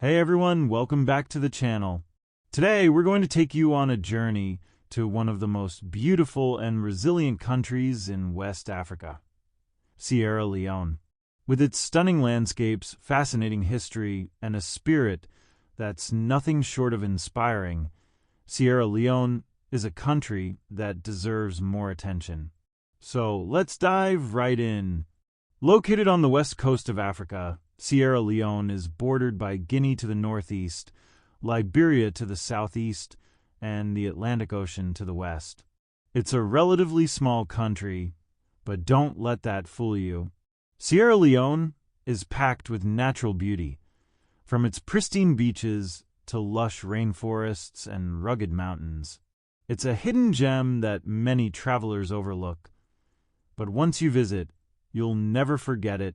Hey everyone, welcome back to the channel. Today we're going to take you on a journey to one of the most beautiful and resilient countries in West Africa, Sierra Leone. With its stunning landscapes, fascinating history, and a spirit that's nothing short of inspiring, Sierra Leone is a country that deserves more attention. So let's dive right in. Located on the west coast of Africa, Sierra Leone is bordered by Guinea to the northeast, Liberia to the southeast, and the Atlantic Ocean to the west. It's a relatively small country, but don't let that fool you. Sierra Leone is packed with natural beauty, from its pristine beaches to lush rainforests and rugged mountains. It's a hidden gem that many travelers overlook, but once you visit, you'll never forget it.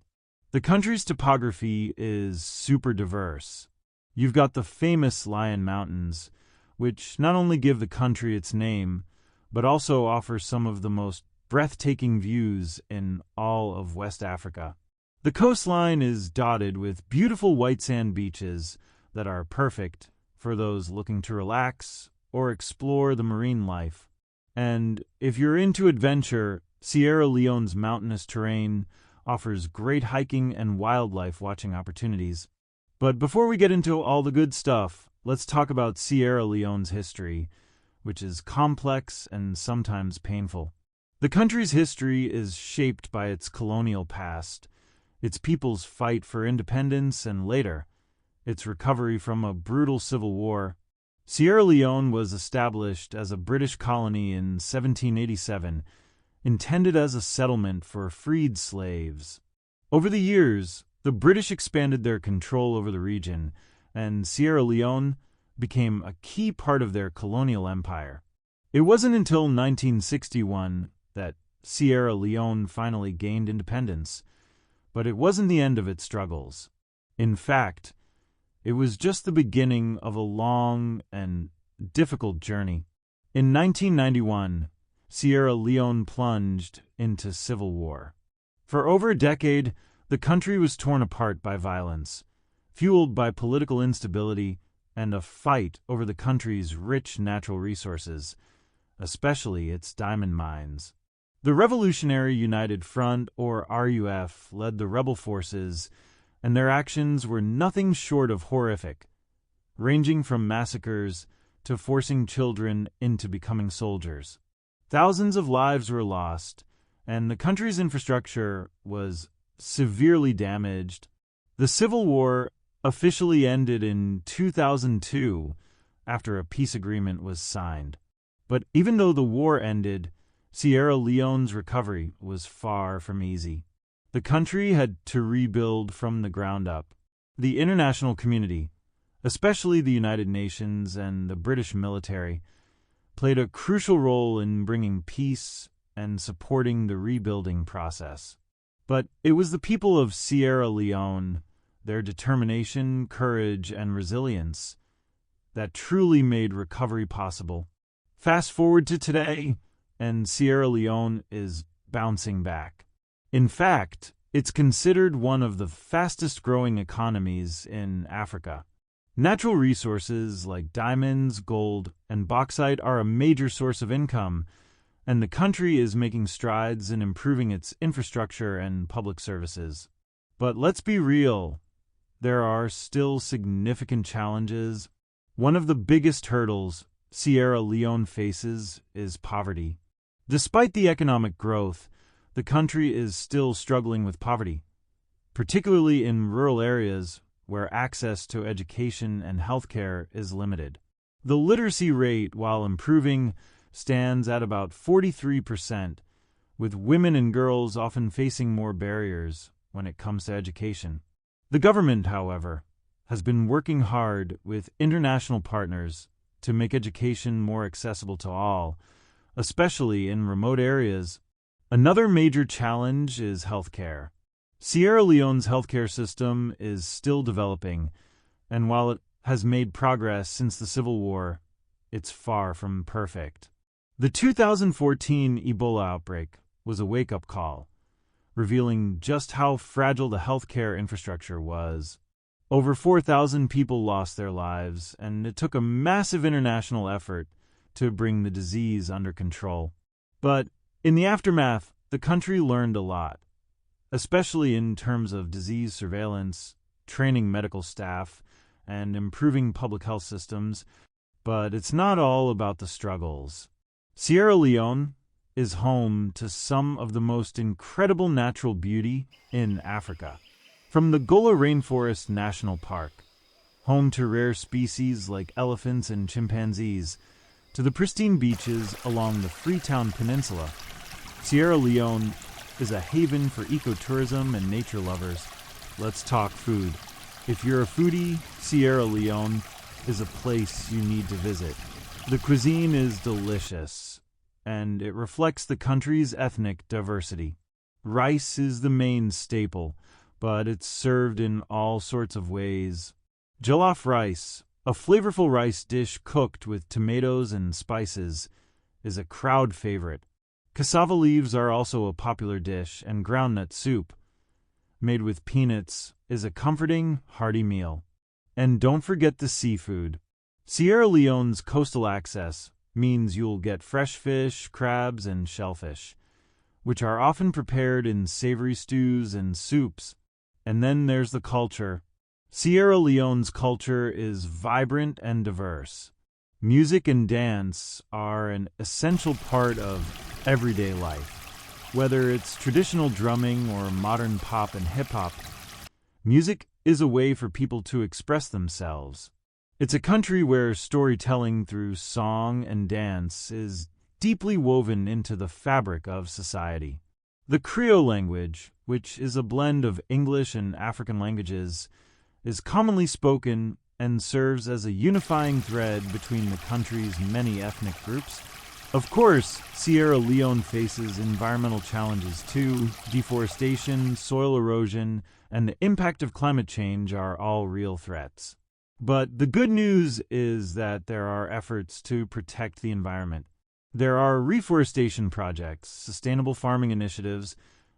The country's topography is super diverse. You've got the famous Lion Mountains, which not only give the country its name, but also offer some of the most breathtaking views in all of West Africa. The coastline is dotted with beautiful white sand beaches that are perfect for those looking to relax or explore the marine life. And if you're into adventure, Sierra Leone's mountainous terrain offers great hiking and wildlife watching opportunities. But before we get into all the good stuff, let's talk about Sierra Leone's history, which is complex and sometimes painful. The country's history is shaped by its colonial past, its people's fight for independence, and later, its recovery from a brutal civil war. Sierra Leone was established as a British colony in 1787, intended as a settlement for freed slaves. Over the years, the British expanded their control over the region, and Sierra Leone became a key part of their colonial empire. It wasn't until 1961 that Sierra Leone finally gained independence, but it wasn't the end of its struggles. In fact, it was just the beginning of a long and difficult journey. In 1991, Sierra Leone plunged into civil war. For over a decade, the country was torn apart by violence, fueled by political instability and a fight over the country's rich natural resources, especially its diamond mines. The Revolutionary United Front, or RUF, led the rebel forces, and their actions were nothing short of horrific, ranging from massacres to forcing children into becoming soldiers. Thousands of lives were lost, and the country's infrastructure was severely damaged. The Civil War officially ended in 2002 after a peace agreement was signed. But even though the war ended, Sierra Leone's recovery was far from easy. The country had to rebuild from the ground up. The international community, especially the United Nations and the British military, played a crucial role in bringing peace and supporting the rebuilding process. But it was the people of Sierra Leone, their determination, courage, and resilience, that truly made recovery possible. Fast forward to today, and Sierra Leone is bouncing back. In fact, it's considered one of the fastest-growing economies in Africa. Natural resources like diamonds, gold, and bauxite are a major source of income, and the country is making strides in improving its infrastructure and public services. But let's be real, there are still significant challenges. One of the biggest hurdles Sierra Leone faces is poverty. Despite the economic growth, the country is still struggling with poverty, particularly in rural areas where access to education and healthcare is limited. The literacy rate, while improving, stands at about 43%, with women and girls often facing more barriers when it comes to education. The government, however, has been working hard with international partners to make education more accessible to all, especially in remote areas. Another major challenge is healthcare. Sierra Leone's healthcare system is still developing, and while it has made progress since the Civil War, it's far from perfect. The 2014 Ebola outbreak was a wake-up call, revealing just how fragile the healthcare infrastructure was. Over 4,000 people lost their lives, and it took a massive international effort to bring the disease under control. But in the aftermath, the country learned a lot, especially in terms of disease surveillance, training medical staff, and improving public health systems. But it's not all about the struggles. Sierra Leone is home to some of the most incredible natural beauty in Africa. From the Gola Rainforest National Park, home to rare species like elephants and chimpanzees, to the pristine beaches along the Freetown Peninsula, Sierra Leone is a haven for ecotourism and nature lovers. Let's talk food. If you're a foodie, Sierra Leone is a place you need to visit. The cuisine is delicious, and it reflects the country's ethnic diversity. Rice is the main staple, but it's served in all sorts of ways. Jollof rice, a flavorful rice dish cooked with tomatoes and spices, is a crowd favorite. Cassava leaves are also a popular dish, and groundnut soup, made with peanuts, is a comforting, hearty meal. And don't forget the seafood. Sierra Leone's coastal access means you'll get fresh fish, crabs, and shellfish, which are often prepared in savory stews and soups. And then there's the culture. Sierra Leone's culture is vibrant and diverse. Music and dance are an essential part of everyday life. Whether it's traditional drumming or modern pop and hip-hop, music is a way for people to express themselves. It's a country where storytelling through song and dance is deeply woven into the fabric of society. The Creole language, which is a blend of English and African languages, is commonly spoken and serves as a unifying thread between the country's many ethnic groups. Of course, Sierra Leone faces environmental challenges too. Deforestation, soil erosion, and the impact of climate change are all real threats. But the good news is that there are efforts to protect the environment. There are reforestation projects, sustainable farming initiatives,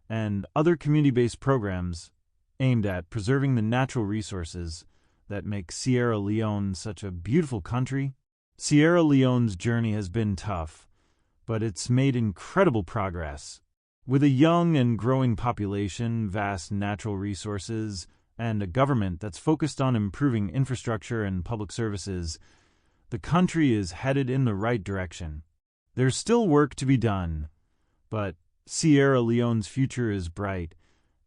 and other community-based programs aimed at preserving the natural resources that make Sierra Leone such a beautiful country. Sierra Leone's journey has been tough, but it's made incredible progress. With a young and growing population, vast natural resources, and a government that's focused on improving infrastructure and public services, the country is headed in the right direction. There's still work to be done, but Sierra Leone's future is bright,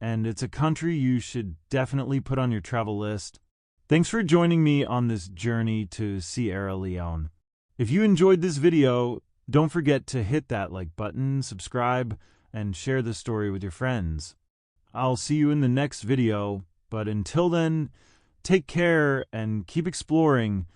and it's a country you should definitely put on your travel list. Thanks for joining me on this journey to Sierra Leone. If you enjoyed this video, don't forget to hit that like button, subscribe, and share the story with your friends. I'll see you in the next video, but until then, take care and keep exploring